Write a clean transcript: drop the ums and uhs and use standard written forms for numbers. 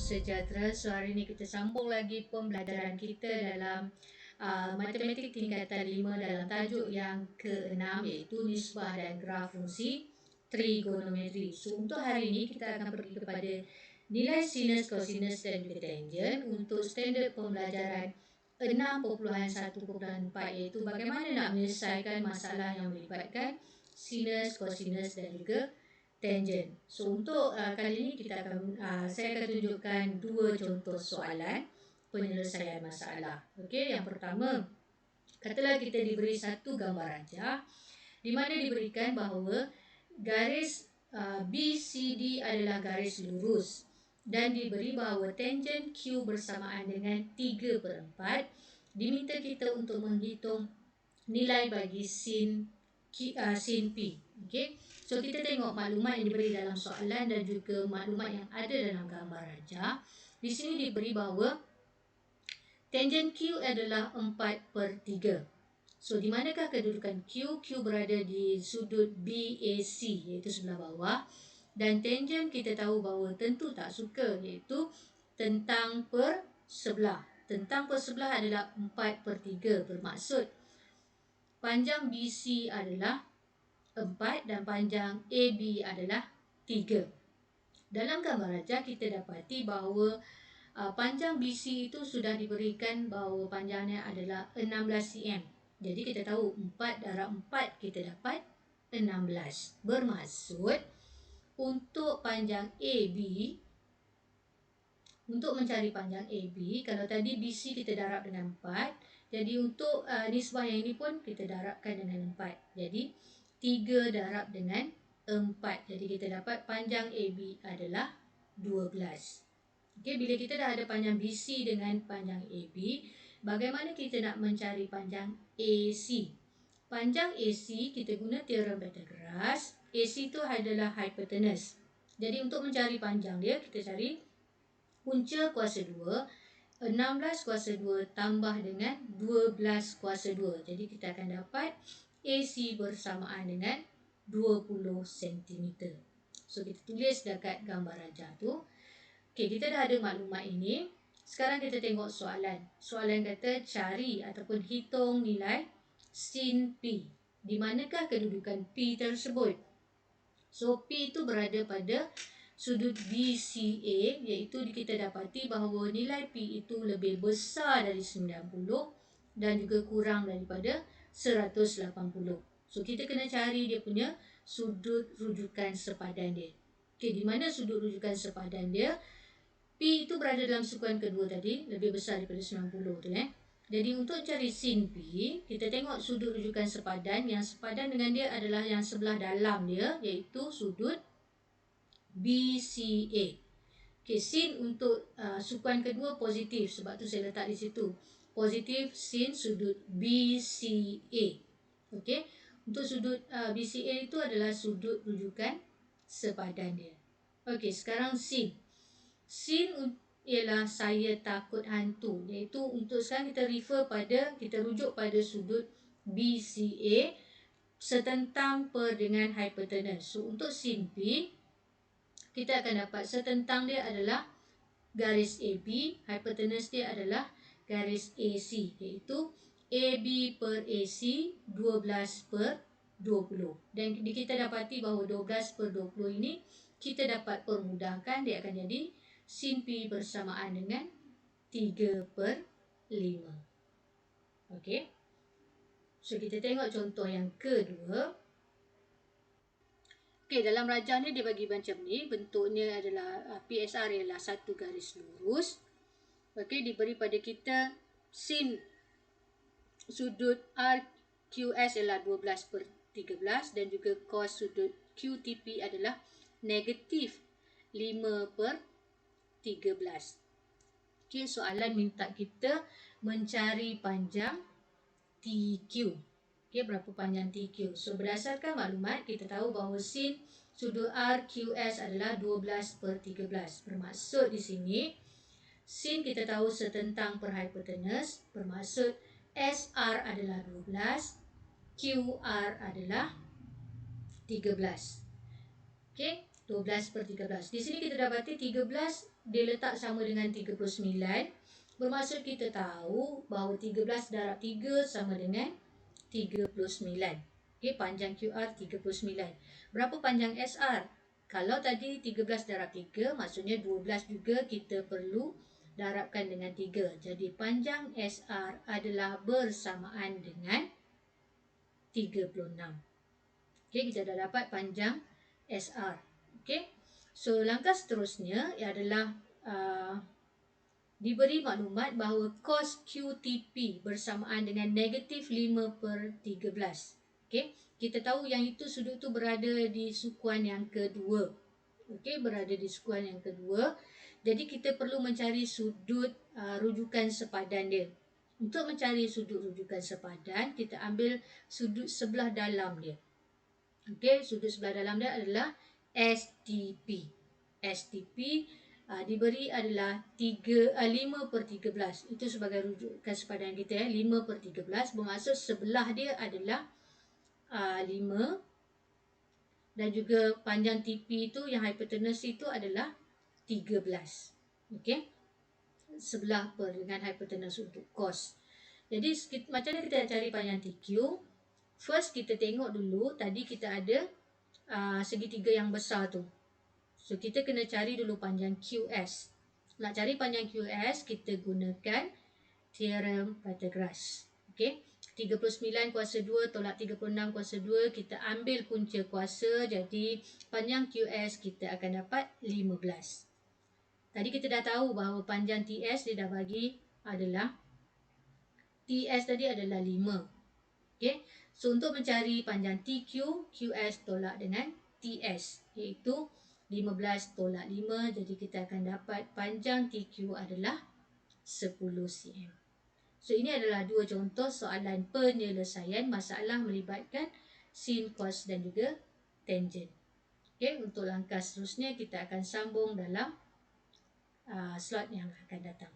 sejahtera. So hari ini kita sambung lagi pembelajaran kita dalam matematik tingkatan 5 dalam tajuk yang ke-6 iaitu nisbah dan graf fungsi trigonometri. So untuk hari ini kita akan pergi kepada nilai sinus, kosinus dan juga tangent untuk standard pembelajaran 6.1.4 iaitu bagaimana nak menyelesaikan masalah yang melibatkan sinus, kosinus dan juga tangent. So untuk kali ini saya akan tunjukkan dua contoh soalan penyelesaian masalah. Okey, yang pertama, katalah kita diberi satu gambar rajah di mana diberikan bahawa garis BCD adalah garis lurus dan diberi bahawa tangent Q bersamaan dengan 3/4. Diminta kita untuk menghitung nilai bagi sin P. Okey. So kita tengok maklumat yang diberi dalam soalan dan juga maklumat yang ada dalam gambar rajah. Di sini diberi bahawa tangent Q adalah 4/3. So di manakah kedudukan Q? Q berada di sudut BAC iaitu sebelah bawah. Dan tangent kita tahu bahawa tentu tak suka iaitu tentang per sebelah. Tentang per sebelah adalah 4/3 bermaksud panjang BC adalah 4 dan panjang AB adalah 3. Dalam gambar rajah kita dapati bahawa panjang BC itu sudah diberikan bahawa panjangnya adalah 16 cm. Jadi kita tahu 4 darab 4 kita dapat 16. Bermaksud untuk panjang AB, untuk mencari panjang AB, kalau tadi BC kita darab dengan 4, jadi untuk nisbah yang ini pun kita darabkan dengan 4. Jadi 3 darab dengan 4. Jadi kita dapat panjang AB adalah 12. Okey, bila kita dah ada panjang BC dengan panjang AB, bagaimana kita nak mencari panjang AC? Panjang AC kita guna teorem Pythagoras. AC itu adalah hypotenuse. Jadi untuk mencari panjang dia, kita cari punca kuasa 2. 16 kuasa 2 tambah dengan 12 kuasa 2. Jadi kita akan dapat AC bersamaan dengan 20 cm. So kita tulis dekat gambar rajah tu. Okey, kita dah ada maklumat ini. Sekarang kita tengok soalan. Soalan kata cari ataupun hitung nilai sin P. Di manakah kedudukan P tersebut? So P itu berada pada sudut BCA, iaitu kita dapati bahawa nilai P itu lebih besar dari 90 dan juga kurang daripada 180. So kita kena cari dia punya sudut rujukan sepadan dia. Okey, di mana sudut rujukan sepadan dia? P itu berada dalam sukuan kedua tadi, lebih besar daripada 90 tu . Jadi untuk cari sin P, kita tengok sudut rujukan sepadan. Yang sepadan dengan dia adalah yang sebelah dalam dia, iaitu sudut BCA. Okey, sin untuk sukuan kedua positif, sebab tu saya letak di situ. Positif sin sudut BCA. Okey, untuk sudut BCA itu adalah sudut rujukan sepadan dia. Okey, sekarang sin. Sin ialah saya takut hantu, iaitu untuk sekarang kita rujuk pada sudut BCA setentang per dengan hypotenuse. So untuk sin P, kita akan dapat setentang dia adalah garis AB, hypotenuse dia adalah garis AC, iaitu AB per AC 12/20. Dan kita dapati bahawa 12/20 ini kita dapat permudahkan, dia akan jadi sin P bersamaan dengan 3/5. Okey. So kita tengok contoh yang kedua. Okey, dalam rajah ni dia bagi macam ni, bentuknya adalah PSR ialah satu garis lurus. Okey, diberi pada kita sin sudut RQS ialah 12/13 dan juga cos sudut QTP adalah negatif 5/13. Okey, soalan minta kita mencari panjang TQ. Okey, berapa panjang TQ? So berdasarkan maklumat, kita tahu bahawa sin sudut RQS adalah 12/13. Bermaksud di sini sin kita tahu setentang per hypotenuse, bermaksud SR adalah 12, QR adalah 13. Okey, 12/13. Di sini kita dapati 13 dia letak sama dengan 39, bermaksud kita tahu bahawa 13 darab 3 sama dengan 39. Okey, panjang QR 39. Berapa panjang SR? Kalau tadi 13 darab 3, maksudnya 12 juga kita perlu darabkan dengan 3. Jadi panjang SR adalah bersamaan dengan 36. Okey, kita dah dapat panjang SR. Okey. So, langkah seterusnya adalah diberi maklumat bahawa kos QTP bersamaan dengan negatif 5/13. Okey, kita tahu yang itu sudut tu berada di sukuan yang kedua. Okey, berada di sukuan yang kedua. Jadi kita perlu mencari sudut rujukan sepadan dia. Untuk mencari sudut rujukan sepadan, kita ambil sudut sebelah dalam dia. Okey, sudut sebelah dalam dia adalah STP. STP diberi adalah 5/13. Itu sebagai rujukan sepadan kita, 5/13 bermaksud sebelah dia adalah 5, dan juga panjang TP itu yang hipotenus itu adalah 13. Okey. Sebelah per dengan hipotenus untuk cos. Jadi macam mana kita nak cari panjang TQ? First kita tengok dulu tadi kita ada segitiga yang besar tu. So kita kena cari dulu panjang QS. Nak cari panjang QS, kita gunakan teorem Pythagoras. Okey. 39 kuasa 2 tolak 36 kuasa 2, kita ambil punca kuasa, jadi panjang QS kita akan dapat 15. Tadi kita dah tahu bahawa panjang TS dia dah bagi adalah TS tadi adalah 5. Okey. So untuk mencari panjang TQ, QS tolak dengan TS, iaitu 15 tolak 5, jadi kita akan dapat panjang TQ adalah 10 cm. So ini adalah dua contoh soalan penyelesaian masalah melibatkan sin, cos dan juga tangent. Okey, untuk langkah seterusnya kita akan sambung dalam slot yang akan datang.